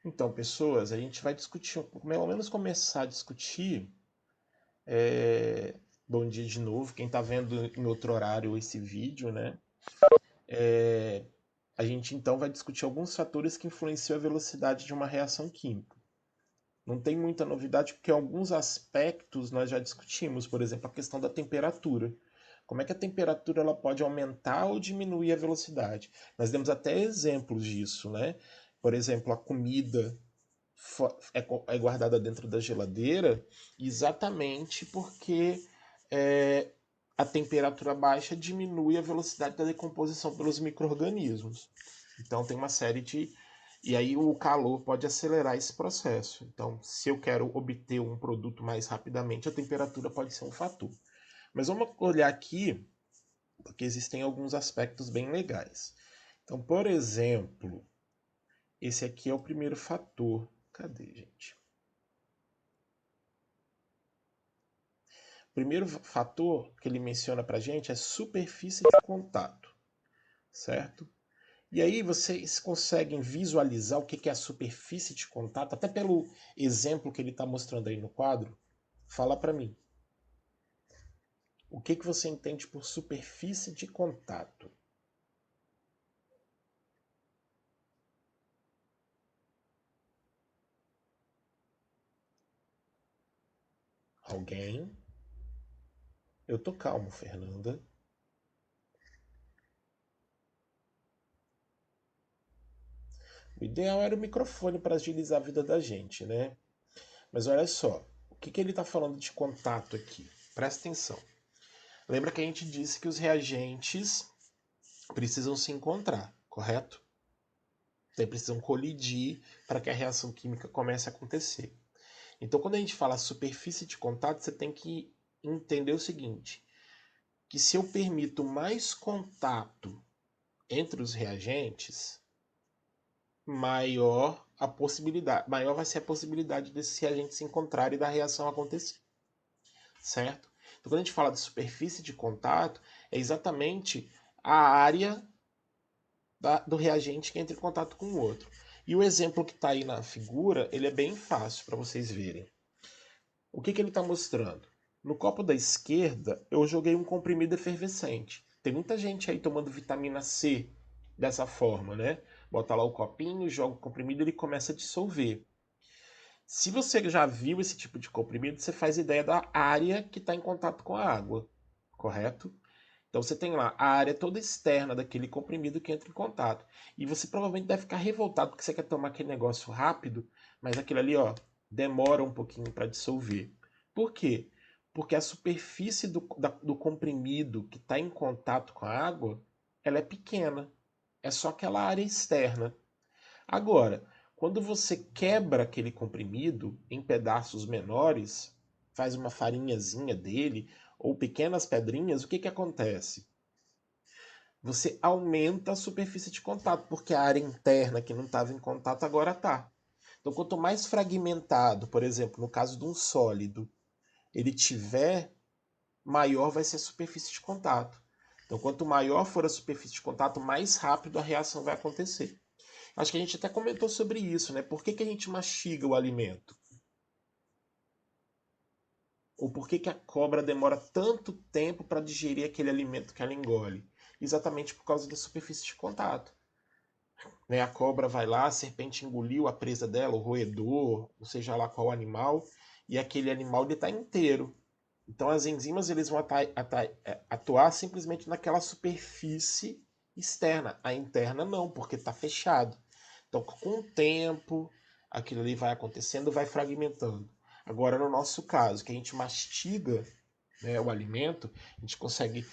Então, pessoas, a gente vai discutir, pelo menos começar a discutir. Bom dia de novo, quem está vendo em outro horário esse vídeo, né? A gente então vai discutir alguns fatores que influenciam a velocidade de uma reação química. Não tem muita novidade porque alguns aspectos nós já discutimos, por exemplo, a questão da temperatura. Como é que a temperatura ela pode aumentar ou diminuir a velocidade? Nós demos até exemplos disso, né? Por exemplo, a comida é guardada dentro da geladeira exatamente porque é, a temperatura baixa diminui a velocidade da decomposição pelos micro-organismos. Então tem uma série de. E aí o calor pode acelerar esse processo. Então, se eu quero obter um produto mais rapidamente, a temperatura pode ser um fator. Mas vamos olhar aqui, porque existem alguns aspectos bem legais. Então, por exemplo, esse aqui é o primeiro fator. Cadê, gente? O primeiro fator que ele menciona para a gente é superfície de contato, certo? E aí vocês conseguem visualizar o que é a superfície de contato, até pelo exemplo que ele está mostrando aí no quadro? Fala para mim. O que você entende por superfície de contato? Alguém? Eu tô calmo, Fernanda. O ideal era o microfone para agilizar a vida da gente, né? Mas olha só, o que ele está falando de contato aqui? Presta atenção. Lembra que a gente disse que os reagentes precisam se encontrar, correto? Então, precisam colidir para que a reação química comece a acontecer. Então, quando a gente fala superfície de contato, você tem que entender o seguinte, que se eu permito mais contato entre os reagentes, maior vai ser a possibilidade desses reagentes se encontrarem e da reação acontecer, certo? Então, quando a gente fala de superfície de contato, é exatamente a área do reagente que entra em contato com o outro. E o exemplo que está aí na figura, ele é bem fácil para vocês verem. O que ele está mostrando? No copo da esquerda, eu joguei um comprimido efervescente. Tem muita gente aí tomando vitamina C dessa forma, né? Bota lá o copinho, joga o comprimido e ele começa a dissolver. Se você já viu esse tipo de comprimido, você faz ideia da área que está em contato com a água, correto? Então você tem lá a área toda externa daquele comprimido que entra em contato. E você provavelmente deve ficar revoltado porque você quer tomar aquele negócio rápido, mas aquilo ali, ó, demora um pouquinho para dissolver. Por quê? Porque a superfície do comprimido que está em contato com a água, ela é pequena. É só aquela área externa. Agora, quando você quebra aquele comprimido em pedaços menores, faz uma farinhazinha dele ou pequenas pedrinhas, o que, que acontece? Você aumenta a superfície de contato, porque a área interna que não estava em contato agora está. Então, quanto mais fragmentado, por exemplo, no caso de um sólido, ele tiver, maior vai ser a superfície de contato. Então, quanto maior for a superfície de contato, mais rápido a reação vai acontecer. Acho que a gente até comentou sobre isso, né? Por que a gente mastiga o alimento? Ou por que a cobra demora tanto tempo para digerir aquele alimento que ela engole? Exatamente por causa da superfície de contato. Né? A cobra vai lá, a serpente engoliu a presa dela, o roedor, ou seja lá qual animal, e aquele animal está inteiro. Então as enzimas eles vão atuar simplesmente naquela superfície externa. A interna não, porque está fechado. Então com o tempo, aquilo ali vai acontecendo, vai fragmentando. Agora no nosso caso, que a gente mastiga, né, o alimento, a gente consegue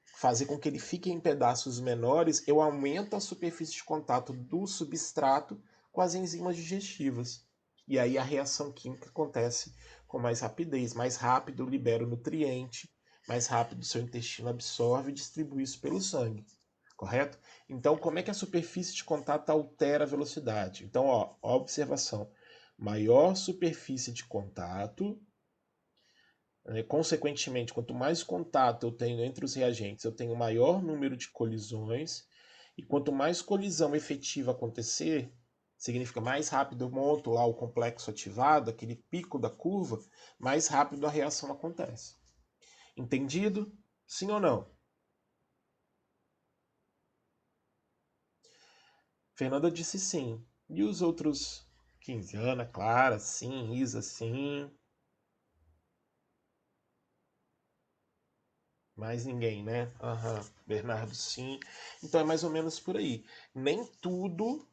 fazer com que ele fique em pedaços menores, eu aumento a superfície de contato do substrato com as enzimas digestivas. E aí a reação química acontece com mais rapidez. Mais rápido libera o nutriente, mais rápido o seu intestino absorve e distribui isso pelo sangue. Correto? Então, como é que a superfície de contato altera a velocidade? Então, ó observação. Maior superfície de contato, consequentemente, quanto mais contato eu tenho entre os reagentes, eu tenho maior número de colisões, e quanto mais colisão efetiva acontecer, significa mais rápido eu monto lá o complexo ativado, aquele pico da curva, mais rápido a reação acontece. Entendido? Sim ou não? Fernanda disse sim. E os outros 15? Ana, Clara, sim. Isa, sim. Mais ninguém, né? Aham. Bernardo, sim. Então é mais ou menos por aí. Nem tudo,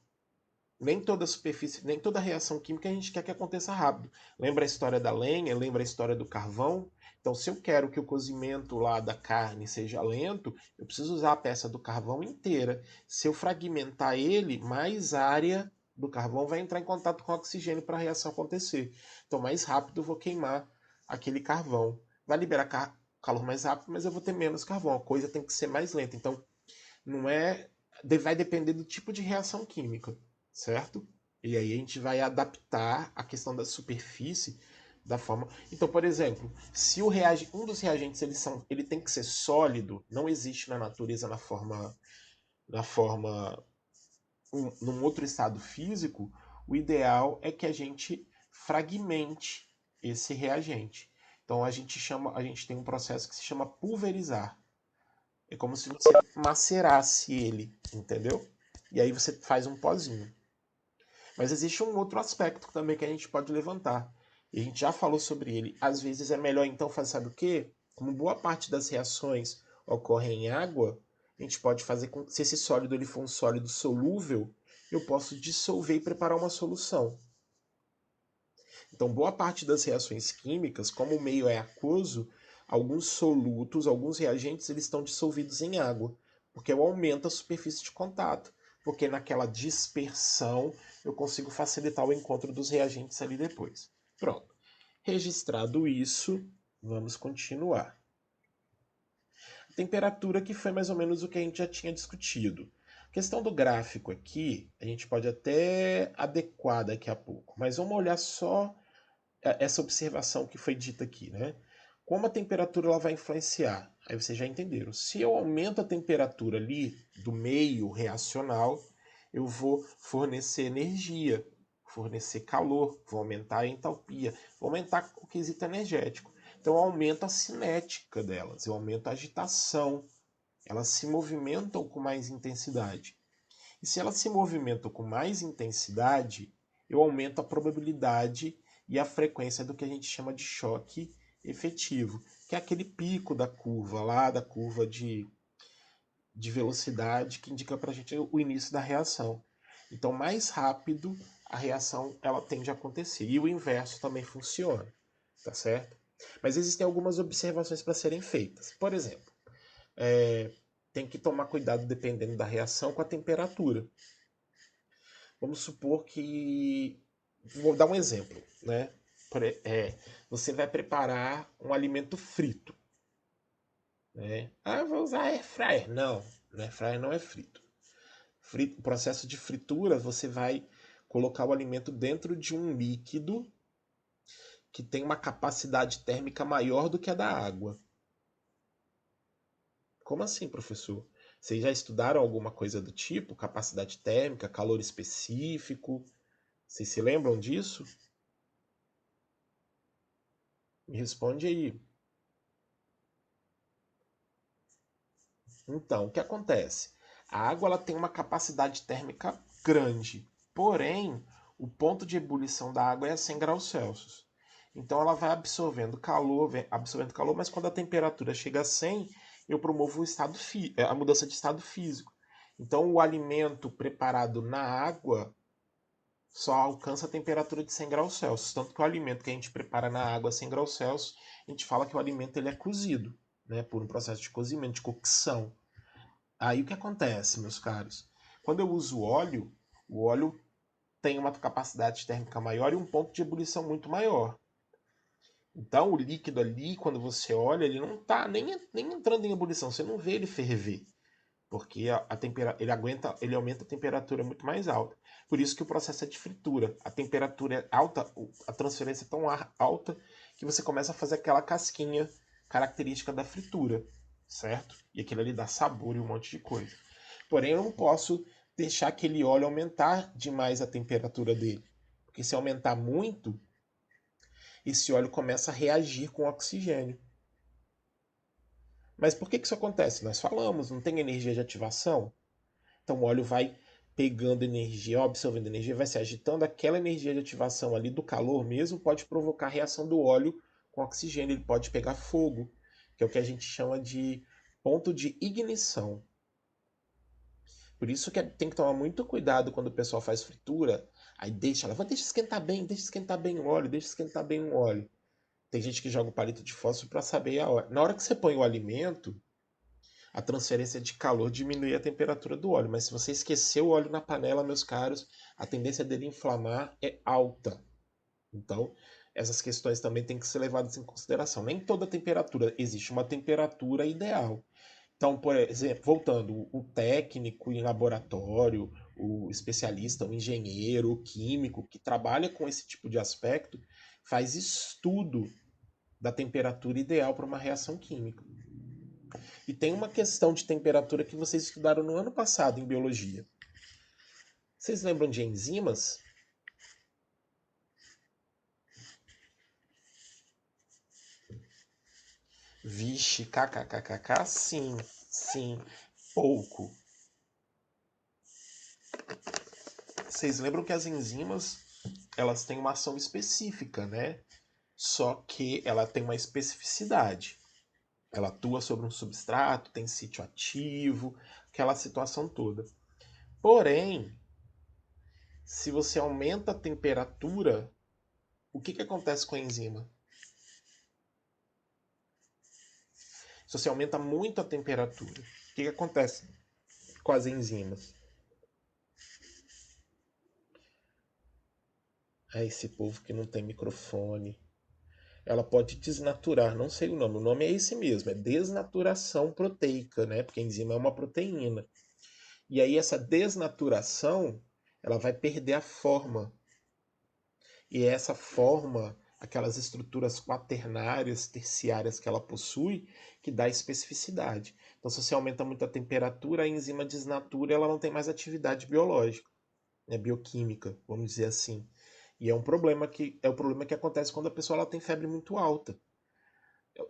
nem toda superfície, nem toda reação química a gente quer que aconteça rápido. Lembra a história da lenha? Lembra a história do carvão? Então, se eu quero que o cozimento lá da carne seja lento, eu preciso usar a peça do carvão inteira. Se eu fragmentar ele, mais área do carvão vai entrar em contato com o oxigênio para a reação acontecer. Então, mais rápido eu vou queimar aquele carvão. Vai liberar calor mais rápido, mas eu vou ter menos carvão. A coisa tem que ser mais lenta. Então, não é. Vai depender do tipo de reação química, certo? E aí a gente vai adaptar a questão da superfície da forma. Então, por exemplo, se um dos reagentes ele tem que ser sólido, não existe na natureza na forma num outro estado físico, o ideal é que a gente fragmente esse reagente. Então a gente tem um processo que se chama pulverizar. É como se você macerasse ele, entendeu? E aí você faz um pozinho. Mas existe um outro aspecto também que a gente pode levantar. E a gente já falou sobre ele. Às vezes é melhor então fazer, sabe o quê? Como boa parte das reações ocorrem em água, a gente pode fazer com. Se esse sólido ele for um sólido solúvel, eu posso dissolver e preparar uma solução. Então, boa parte das reações químicas, como o meio é aquoso, alguns solutos, alguns reagentes, eles estão dissolvidos em água, porque eu aumento a superfície de contato, porque naquela dispersão eu consigo facilitar o encontro dos reagentes ali depois. Pronto. Registrado isso, vamos continuar. A temperatura que foi mais ou menos o que a gente já tinha discutido. A questão do gráfico aqui, a gente pode até adequar daqui a pouco, mas vamos olhar só essa observação que foi dita aqui, né? Como a temperatura ela vai influenciar? Aí vocês já entenderam. Se eu aumento a temperatura ali do meio reacional, eu vou fornecer energia, fornecer calor, vou aumentar a entalpia, vou aumentar o quesito energético. Então eu aumento a cinética delas, eu aumento a agitação, elas se movimentam com mais intensidade. E se elas se movimentam com mais intensidade, eu aumento a probabilidade e a frequência do que a gente chama de choque efetivo, que é aquele pico da curva lá, da curva de velocidade que indica para a gente o início da reação. Então, mais rápido a reação ela tende a acontecer. E o inverso também funciona, tá certo? Mas existem algumas observações para serem feitas. Por exemplo, tem que tomar cuidado dependendo da reação com a temperatura. Vamos supor que. Vou dar um exemplo, né? Você vai preparar um alimento frito. Né? Ah, eu vou usar air fryer. Não, air fryer não é frito. O processo de fritura, você vai colocar o alimento dentro de um líquido que tem uma capacidade térmica maior do que a da água. Como assim, professor? Vocês já estudaram alguma coisa do tipo? Capacidade térmica, calor específico? Vocês se lembram disso? Me responde aí. Então, o que acontece? A água ela tem uma capacidade térmica grande, porém, o ponto de ebulição da água é a 100 graus Celsius. Então, ela vai absorvendo calor, mas quando a temperatura chega a 100, eu promovo a mudança de estado físico. Então, o alimento preparado na água só alcança a temperatura de 100 graus Celsius. Tanto que o alimento que a gente prepara na água a 100 graus Celsius, a gente fala que o alimento ele é cozido, né, por um processo de cozimento, de cocção. Aí o que acontece, meus caros? Quando eu uso óleo, o óleo tem uma capacidade térmica maior e um ponto de ebulição muito maior. Então o líquido ali, quando você olha, ele não está nem entrando em ebulição, você não vê ele ferver, porque ele aumenta a temperatura muito mais alta. Por isso que o processo é de fritura. A temperatura é alta, a transferência é tão alta que você começa a fazer aquela casquinha característica da fritura, certo? E aquilo ali dá sabor e um monte de coisa. Porém, eu não posso deixar aquele óleo aumentar demais a temperatura dele. Porque se aumentar muito, esse óleo começa a reagir com o oxigênio. Mas por que isso acontece? Nós falamos, não tem energia de ativação? Então o óleo vai pegando energia, absorvendo energia, vai se agitando. Aquela energia de ativação ali do calor mesmo pode provocar a reação do óleo com oxigênio. Ele pode pegar fogo, que é o que a gente chama de ponto de ignição. Por isso que tem que tomar muito cuidado quando o pessoal faz fritura. Aí deixa esquentar bem o óleo, deixa esquentar bem o óleo. Tem gente que joga o palito de fósforo para saber a hora. Na hora que você põe o alimento, a transferência de calor diminui a temperatura do óleo. Mas se você esquecer o óleo na panela, meus caros, a tendência dele inflamar é alta. Então, essas questões também têm que ser levadas em consideração. Nem toda temperatura, existe uma temperatura ideal. Então, por exemplo, voltando, o técnico em laboratório, o especialista, o engenheiro, o químico que trabalha com esse tipo de aspecto, faz estudo da temperatura ideal para uma reação química. E tem uma questão de temperatura que vocês estudaram no ano passado em biologia. Vocês lembram de enzimas? Vixe, kkkk, sim, pouco. Vocês lembram que as enzimas, elas têm uma ação específica, né? Só que ela tem uma especificidade. Ela atua sobre um substrato, tem sítio ativo, aquela situação toda. Porém, se você aumenta a temperatura, o que acontece com a enzima? Se você aumenta muito a temperatura, o que acontece com as enzimas? Esse povo que não tem microfone. Ela pode desnaturar, não sei o nome é esse mesmo, é desnaturação proteica, né? Porque a enzima é uma proteína. E aí essa desnaturação, ela vai perder a forma. E é essa forma, aquelas estruturas quaternárias, terciárias que ela possui, que dá especificidade. Então, se você aumenta muito a temperatura, a enzima desnatura, ela não tem mais atividade biológica, né, bioquímica, vamos dizer assim. E é um problema que acontece quando a pessoa ela tem febre muito alta.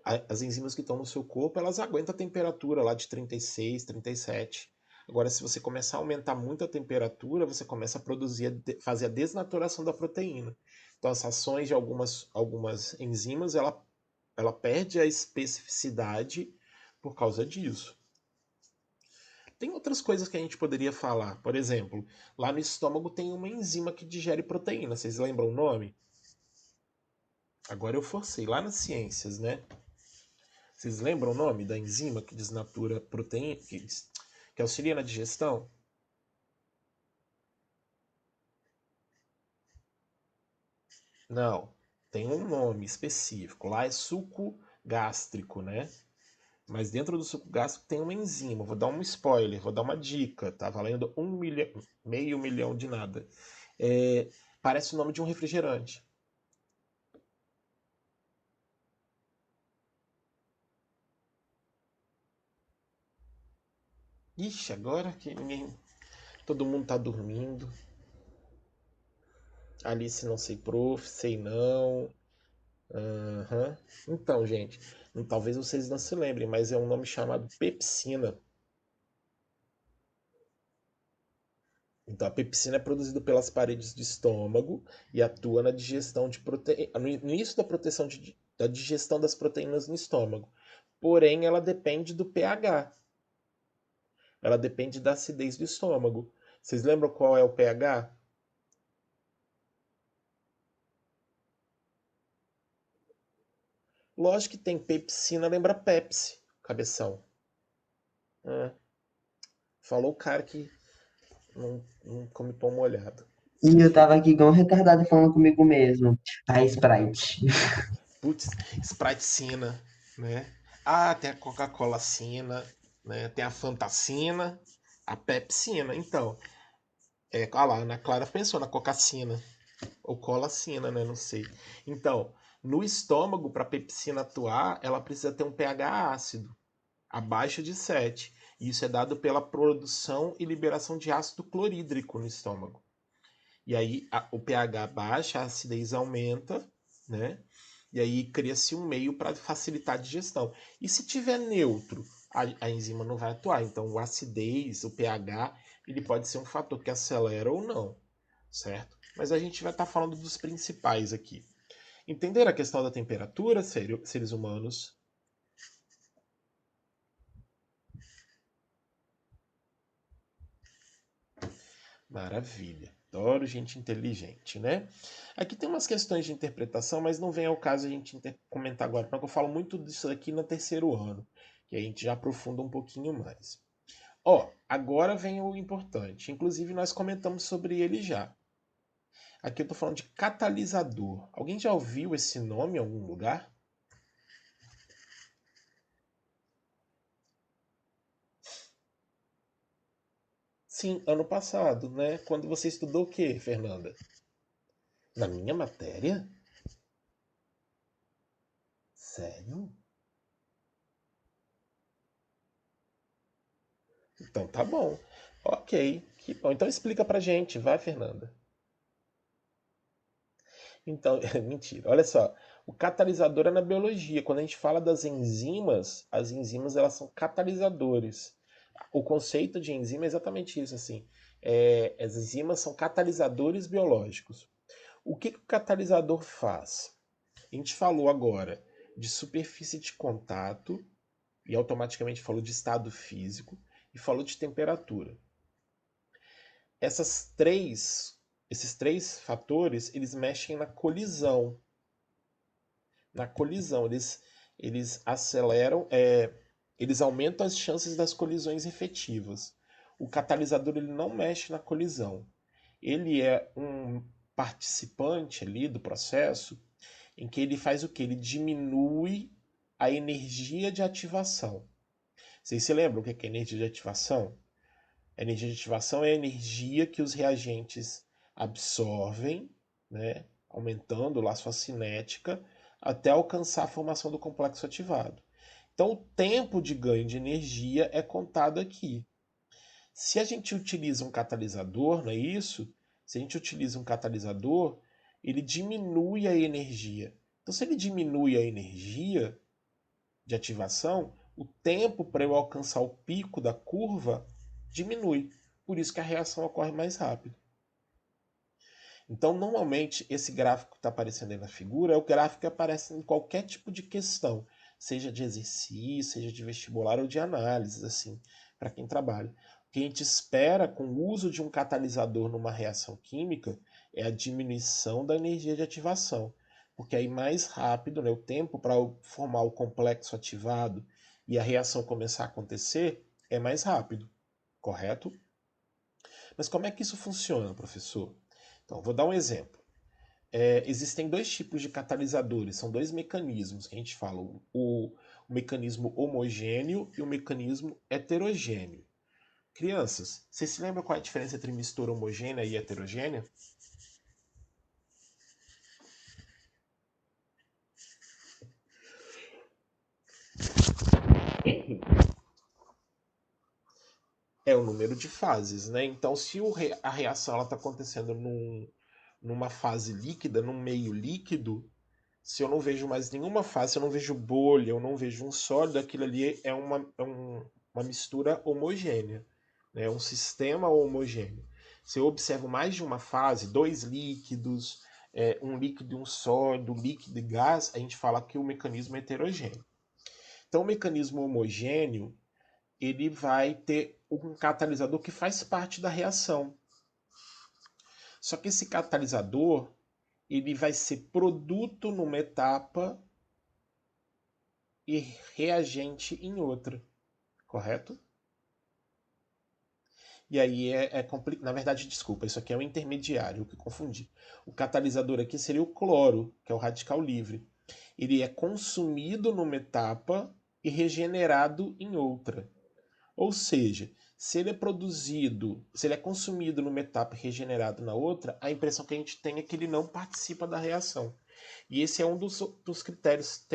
As enzimas que estão no seu corpo, elas aguentam a temperatura lá de 36, 37. Agora, se você começar a aumentar muito a temperatura, você começa a produzir, fazer a desnaturação da proteína. Então, as ações de algumas enzimas, ela perde a especificidade por causa disso. Tem outras coisas que a gente poderia falar. Por exemplo, lá no estômago tem uma enzima que digere proteína. Vocês lembram o nome? Agora eu forcei. Lá nas ciências, né? Vocês lembram o nome da enzima que desnatura proteína, que auxilia na digestão? Não, tem um nome específico. Lá é suco gástrico, né? Mas dentro do suco gástrico tem uma enzima. Vou dar um spoiler, vou dar uma dica. Tá valendo 1 milhão, meio milhão de nada. Parece o nome de um refrigerante. Ixi, agora que ninguém. Todo mundo tá dormindo. Alice não sei prof, sei não. Aham. Então, gente, talvez vocês não se lembrem, mas é um nome chamado pepsina. Então, a pepsina é produzida pelas paredes do estômago e atua na digestão de proteínas, no início da proteção da digestão das proteínas no estômago. Porém, ela depende do pH. Ela depende da acidez do estômago. Vocês lembram qual é o pH? Lógico que tem pepsina, lembra Pepsi, cabeção. É. Falou o cara que não come pão molhado. E eu tava aqui igual um retardado falando comigo mesmo. A Sprite. Putz, Sprite Sina, né? Ah, tem a Coca-Cola Sina, né? Tem a Fantacina, a Pepsina. Então, lá, a Ana Clara pensou na Coca-Cina, ou Cola-Cina, né? Não sei. Então, no estômago, para a pepsina atuar, ela precisa ter um pH ácido, abaixo de 7. E isso é dado pela produção e liberação de ácido clorídrico no estômago. E aí o pH baixa, a acidez aumenta, né? E aí cria-se um meio para facilitar a digestão. E se tiver neutro, a enzima não vai atuar. Então, a acidez, o pH, ele pode ser um fator que acelera ou não, certo? Mas a gente vai estar falando dos principais aqui. Entender a questão da temperatura, seres humanos? Maravilha. Adoro gente inteligente, né? Aqui tem umas questões de interpretação, mas não vem ao caso a gente comentar agora, porque eu falo muito disso aqui no terceiro ano, que a gente já aprofunda um pouquinho mais. Ó, agora vem o importante. Inclusive, nós comentamos sobre ele já. Aqui eu estou falando de catalisador. Alguém já ouviu esse nome em algum lugar? Sim, ano passado, né? Quando você estudou o quê, Fernanda? Na minha matéria? Sério? Então tá bom. Ok, que bom. Então explica pra gente, vai, Fernanda. Então, mentira. Olha só, o catalisador é na biologia. Quando a gente fala das enzimas, as enzimas elas são catalisadores. O conceito de enzima é exatamente isso, assim. As enzimas são catalisadores biológicos. O que o catalisador faz? A gente falou agora de superfície de contato e automaticamente falou de estado físico e falou de temperatura. Essas três, esses três fatores, eles mexem na colisão. Na colisão, eles aceleram, eles aumentam as chances das colisões efetivas. O catalisador ele não mexe na colisão. Ele é um participante ali do processo em que ele faz o que? Ele diminui a energia de ativação. Vocês se lembram o que é energia de ativação? A energia de ativação é a energia que os reagentes absorvem, né, aumentando lá sua cinética, até alcançar a formação do complexo ativado. Então, o tempo de ganho de energia é contado aqui. Se a gente utiliza um catalisador, não é isso? Se a gente utiliza um catalisador, ele diminui a energia. Então, se ele diminui a energia de ativação, o tempo para eu alcançar o pico da curva diminui. Por isso que a reação ocorre mais rápido. Então, normalmente, esse gráfico que está aparecendo aí na figura é o gráfico que aparece em qualquer tipo de questão, seja de exercício, seja de vestibular ou de análise, assim, para quem trabalha. O que a gente espera com o uso de um catalisador numa reação química é a diminuição da energia de ativação, porque aí mais rápido, né, o tempo para formar o complexo ativado e a reação começar a acontecer é mais rápido, correto? Mas como é que isso funciona, professor? Então, vou dar um exemplo. Existem dois tipos de catalisadores, são dois mecanismos que a gente fala: o mecanismo homogêneo e o mecanismo heterogêneo. Crianças, vocês se lembram qual é a diferença entre mistura homogênea e heterogênea? É o número de fases, né? Então, se a reação está acontecendo numa fase líquida, num meio líquido, se eu não vejo mais nenhuma fase, se eu não vejo bolha, eu não vejo um sólido, aquilo ali uma mistura homogênea, né? Um sistema homogêneo. Se eu observo mais de uma fase, dois líquidos, um líquido e um sólido, líquido e gás, a gente fala que o mecanismo é heterogêneo. Então, o mecanismo homogêneo ele vai ter um catalisador que faz parte da reação. Só que esse catalisador ele vai ser produto numa etapa e reagente em outra, correto? E aí é complicado. Na verdade, desculpa, isso aqui é um intermediário, o que confundi. O catalisador aqui seria o cloro, que é o radical livre. Ele é consumido numa etapa e regenerado em outra. Ou seja, se ele é produzido, se ele é consumido numa etapa e regenerado na outra, a impressão que a gente tem é que ele não participa da reação. E esse é um dos critérios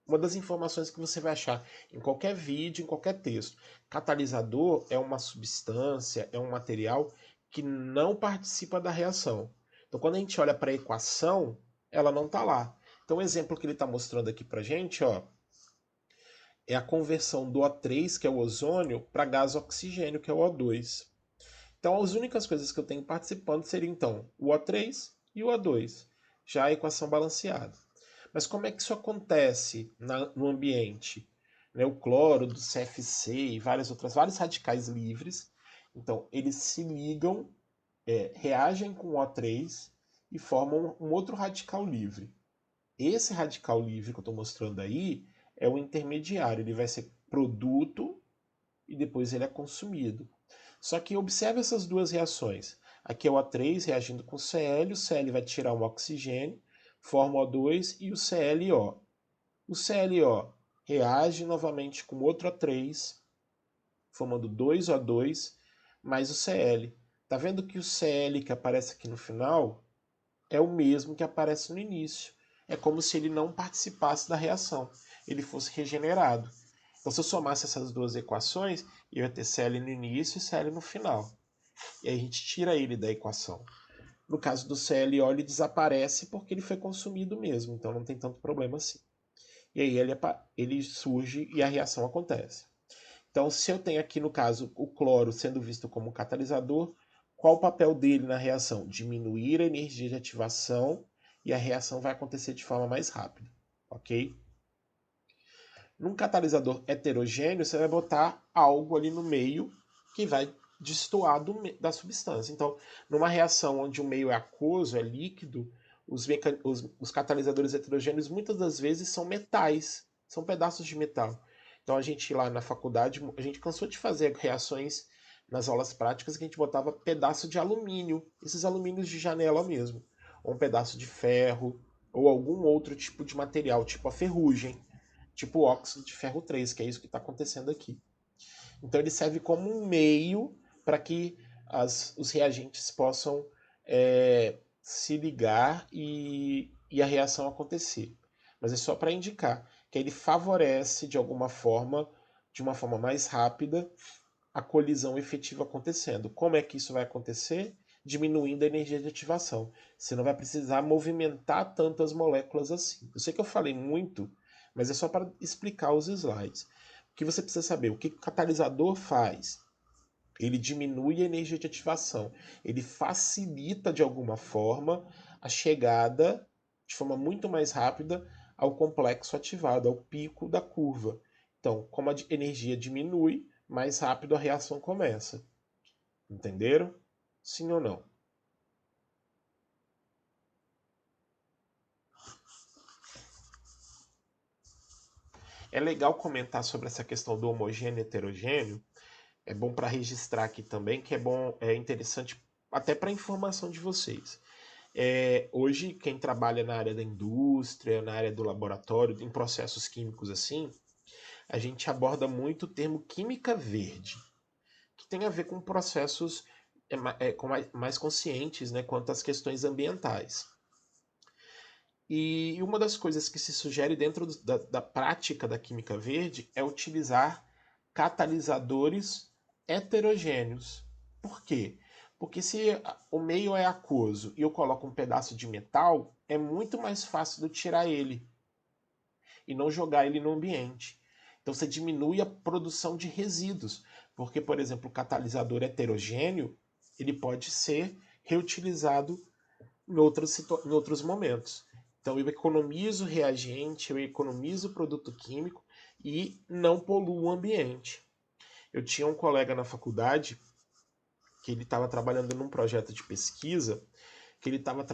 Uma das informações que você vai achar em qualquer vídeo, em qualquer texto. Catalisador é uma substância, é um material que não participa da reação. Então, quando a gente olha para a equação, ela não está lá. Então, o exemplo que ele está mostrando aqui para a gente, ó, é a conversão do O3, que é o ozônio, para gás oxigênio, que é o O2. Então, as únicas coisas que eu tenho participando seriam, então, o O3 e o O2, já a equação balanceada. Mas como é que isso acontece no ambiente? Né, o cloro do CFC e vários radicais livres, então, eles se ligam, reagem com o O3 e formam um outro radical livre. Esse radical livre que eu estou mostrando aí é o intermediário, ele vai ser produto e depois ele é consumido. Só que observe essas duas reações. Aqui é o O3 reagindo com o Cl vai tirar um oxigênio, forma o O2 e o ClO. O ClO reage novamente com outro O3, formando 2O2 mais o Cl. Tá vendo que o Cl que aparece aqui no final é o mesmo que aparece no início. É como se ele não participasse da reação, ele fosse regenerado. Então, se eu somasse essas duas equações, eu ia ter Cl no início e Cl no final. E aí a gente tira ele da equação. No caso do ClO, ele desaparece porque ele foi consumido mesmo, então não tem tanto problema assim. E aí ele surge e a reação acontece. Então, se eu tenho aqui no caso o cloro sendo visto como catalisador, qual o papel dele na reação? Diminuir a energia de ativação e a reação vai acontecer de forma mais rápida, ok? Num catalisador heterogêneo, você vai botar algo ali no meio que vai destoar da substância. Então, numa reação onde o meio é aquoso, é líquido, os catalisadores heterogêneos muitas das vezes são metais, são pedaços de metal. Então, a gente lá na faculdade, a gente cansou de fazer reações nas aulas práticas que a gente botava pedaço de alumínio, esses alumínios de janela mesmo, ou um pedaço de ferro, ou algum outro tipo de material, tipo a ferrugem, tipo o óxido de ferro 3, que é isso que está acontecendo aqui. Então ele serve como um meio para que os reagentes possam se ligar e a reação acontecer. Mas é só para indicar que ele favorece de uma forma mais rápida, a colisão efetiva acontecendo. Como é que isso vai acontecer? Diminuindo a energia de ativação. Você não vai precisar movimentar tantas moléculas assim. Eu sei que eu falei muito, mas é só para explicar os slides. O que você precisa saber? O que o catalisador faz? Ele diminui a energia de ativação. Ele facilita de alguma forma a chegada de forma muito mais rápida ao complexo ativado, ao pico da curva. Então, como a energia diminui, mais rápido a reação começa. Entenderam? Sim ou não? É legal comentar sobre essa questão do homogêneo e heterogêneo. É bom para registrar aqui também, que é interessante até para a informação de vocês. Hoje, quem trabalha na área da indústria, na área do laboratório, em processos químicos assim, a gente aborda muito o termo química verde, que tem a ver com processos mais conscientes, né, quanto às questões ambientais. E uma das coisas que se sugere dentro da prática da química verde é utilizar catalisadores heterogêneos. Por quê? Porque se o meio é aquoso e eu coloco um pedaço de metal, é muito mais fácil de eu tirar ele e não jogar ele no ambiente. Então você diminui a produção de resíduos, porque, por exemplo, o catalisador heterogêneo ele pode ser reutilizado em outros momentos. Então eu economizo reagente, eu economizo produto químico e não poluo o ambiente. Eu tinha um colega na faculdade que ele estava trabalhando num projeto de pesquisa que ele estava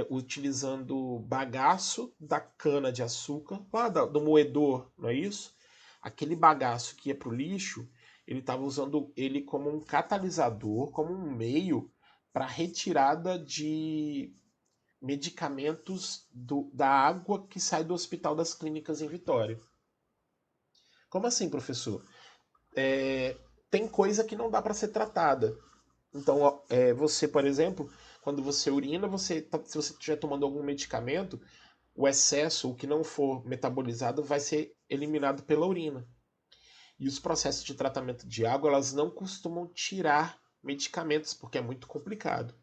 utilizando bagaço da cana de açúcar, lá do moedor, não é isso? Aquele bagaço que ia para o lixo, ele estava usando ele como um catalisador, como um meio para retirada de medicamentos da água que sai do Hospital das Clínicas em Vitória. Como assim, professor? É, tem coisa que não dá para ser tratada. Então, você, por exemplo, quando você urina, se você estiver tomando algum medicamento, o excesso, o que não for metabolizado, vai ser eliminado pela urina. E os processos de tratamento de água, elas não costumam tirar medicamentos, porque é muito complicado.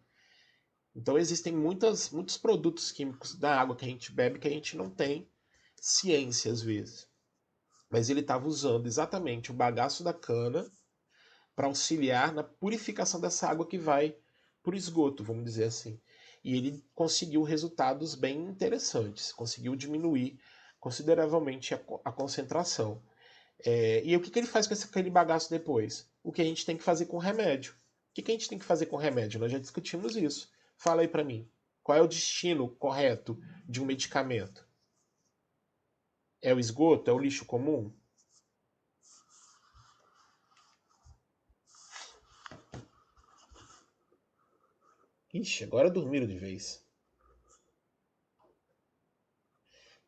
Então existem muitos produtos químicos da água que a gente bebe que a gente não tem ciência às vezes. Mas ele estava usando exatamente o bagaço da cana para auxiliar na purificação dessa água que vai para o esgoto, vamos dizer assim. E ele conseguiu resultados bem interessantes, conseguiu diminuir consideravelmente a concentração. E o que ele faz com aquele bagaço depois? O que a gente tem que fazer com o remédio. O que a gente tem que fazer com o remédio? Nós já discutimos isso. Fala aí para mim. Qual é o destino correto de um medicamento? É o esgoto? É o lixo comum? Ixi, agora dormiram de vez.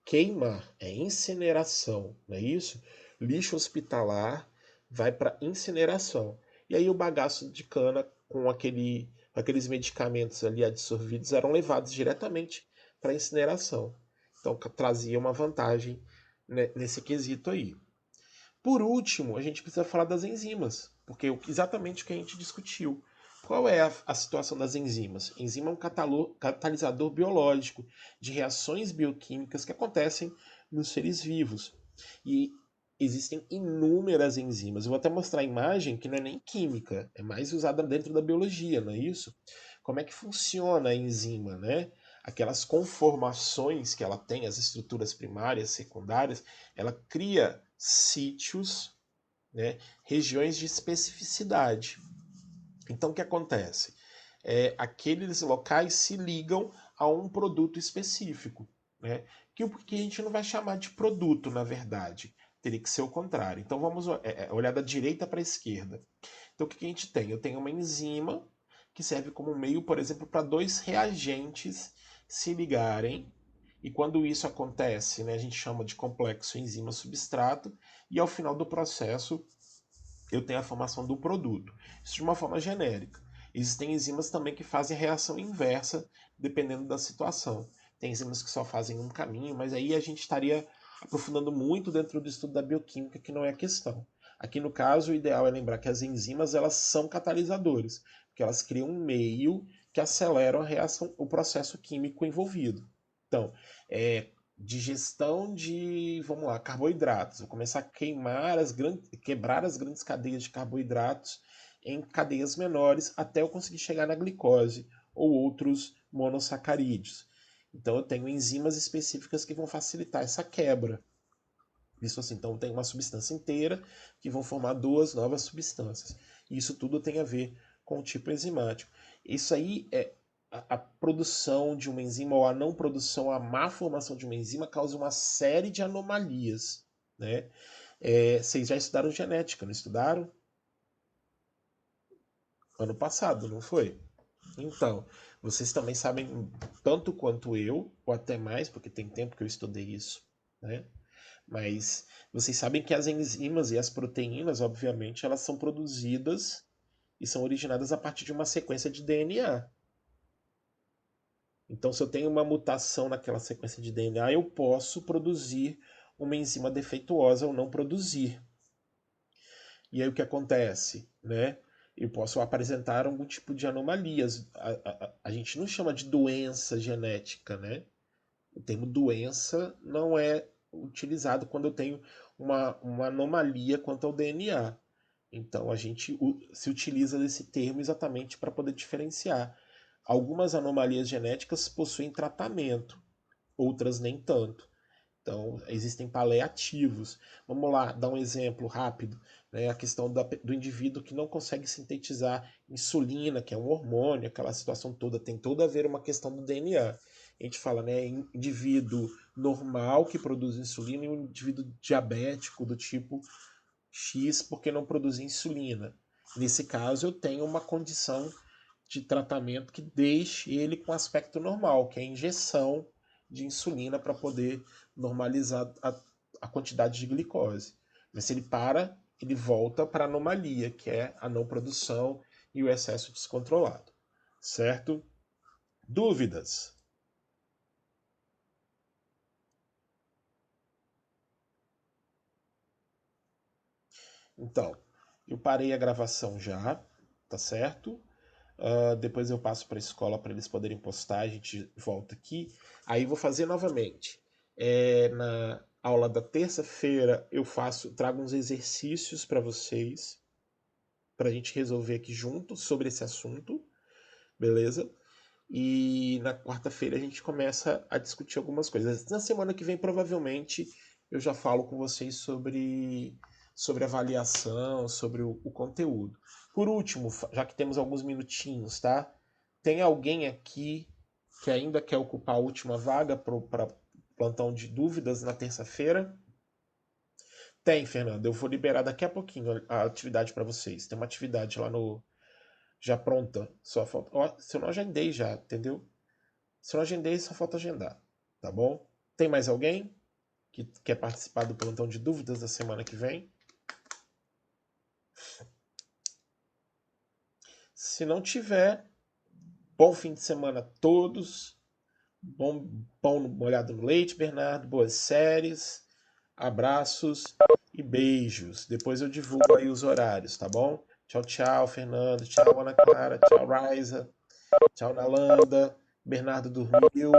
Queimar é incineração, não é isso? Lixo hospitalar vai para incineração. E aí o bagaço de cana com aqueles medicamentos ali absorvidos eram levados diretamente para incineração. Então trazia uma vantagem, né, nesse quesito aí. Por último, a gente precisa falar das enzimas, porque exatamente o que a gente discutiu. Qual é a situação das enzimas? Enzima é um catalisador biológico de reações bioquímicas que acontecem nos seres vivos. E existem inúmeras enzimas. Eu vou até mostrar a imagem que não é nem química, é mais usada dentro da biologia, não é isso? Como é que funciona a enzima, né? Aquelas conformações que ela tem, as estruturas primárias, secundárias, ela cria sítios, né, regiões de especificidade. Então, o que acontece? Aqueles locais se ligam a um produto específico, né, que a gente não vai chamar de produto, na verdade. Teria que ser o contrário. Então, vamos olhar da direita para a esquerda. Então, o que a gente tem? Eu tenho uma enzima que serve como meio, por exemplo, para dois reagentes se ligarem. E quando isso acontece, né, a gente chama de complexo enzima-substrato, e ao final do processo eu tenho a formação do produto. Isso de uma forma genérica. Existem enzimas também que fazem a reação inversa, dependendo da situação. Tem enzimas que só fazem um caminho, mas aí a gente estaria aprofundando muito dentro do estudo da bioquímica, que não é a questão. Aqui no caso, o ideal é lembrar que as enzimas elas são catalisadores, porque elas criam um meio que acelera a reação, o processo químico envolvido. Então, digestão de, vamos lá, carboidratos. Vou começar a quebrar as grandes cadeias de carboidratos em cadeias menores até eu conseguir chegar na glicose ou outros monossacarídeos. Então eu tenho enzimas específicas que vão facilitar essa quebra. Isso assim, então tem uma substância inteira que vão formar duas novas substâncias. E isso tudo tem a ver com o tipo enzimático. Isso aí é a produção de uma enzima ou a não produção, a má formação de uma enzima causa uma série de anomalias, né? Vocês já estudaram genética, não estudaram? Ano passado, não foi? Então, vocês também sabem tanto quanto eu, ou até mais, porque tem tempo que eu estudei isso, né? Mas vocês sabem que as enzimas e as proteínas, obviamente, elas são produzidas e são originadas a partir de uma sequência de DNA. Então, se eu tenho uma mutação naquela sequência de DNA, eu posso produzir uma enzima defeituosa ou não produzir. E aí o que acontece, né? Eu posso apresentar algum tipo de anomalias. A gente não chama de doença genética, né? O termo doença não é utilizado quando eu tenho uma anomalia quanto ao DNA. Então a gente se utiliza desse termo exatamente para poder diferenciar. Algumas anomalias genéticas possuem tratamento, outras nem tanto. Então, existem paliativos. Vamos lá, dar um exemplo rápido. Né? A questão do indivíduo que não consegue sintetizar insulina, que é um hormônio, aquela situação toda, tem toda a ver uma questão do DNA. A gente fala, né, indivíduo normal que produz insulina e um indivíduo diabético do tipo X porque não produz insulina. Nesse caso, eu tenho uma condição de tratamento que deixe ele com aspecto normal, que é a injeção de insulina para poder normalizar a quantidade de glicose. Mas se ele para, ele volta para a anomalia, que é a não produção e o excesso descontrolado. Certo? Dúvidas? Então, eu parei a gravação já, tá certo? Depois eu passo para a escola para eles poderem postar, a gente volta aqui. Aí vou fazer novamente. Na aula da terça-feira eu trago uns exercícios para vocês, para a gente resolver aqui juntos sobre esse assunto, beleza? E na quarta-feira a gente começa a discutir algumas coisas. Na semana que vem, provavelmente, eu já falo com vocês sobre avaliação, sobre o conteúdo. Por último, já que temos alguns minutinhos, tá? Tem alguém aqui que ainda quer ocupar a última vaga para plantão de dúvidas na terça-feira? Tem, Fernando. Eu vou liberar daqui a pouquinho a atividade para vocês. Tem uma atividade lá no já pronta. Só falta. Ó, se eu não agendei já, entendeu? Se eu não agendei, só falta agendar, tá bom? Tem mais alguém que quer participar do plantão de dúvidas da semana que vem? Se não tiver, bom fim de semana a todos. Bom pão molhado no leite, Bernardo. Boas séries. Abraços e beijos. Depois eu divulgo aí os horários, tá bom? Tchau, tchau, Fernando. Tchau, Ana Clara. Tchau, Raiza. Tchau, Nalanda. Bernardo dormiu.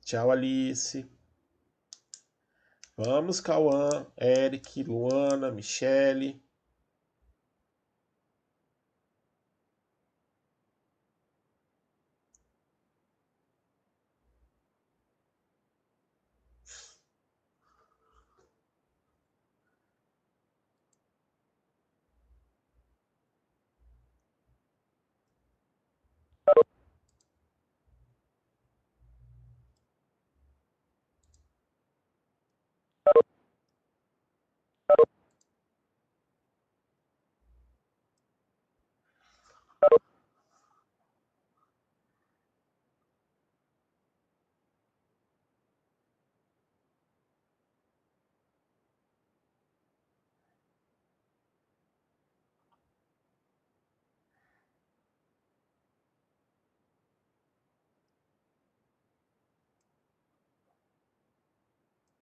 Tchau, Alice. Vamos, Cauã, Eric, Luana, Michele.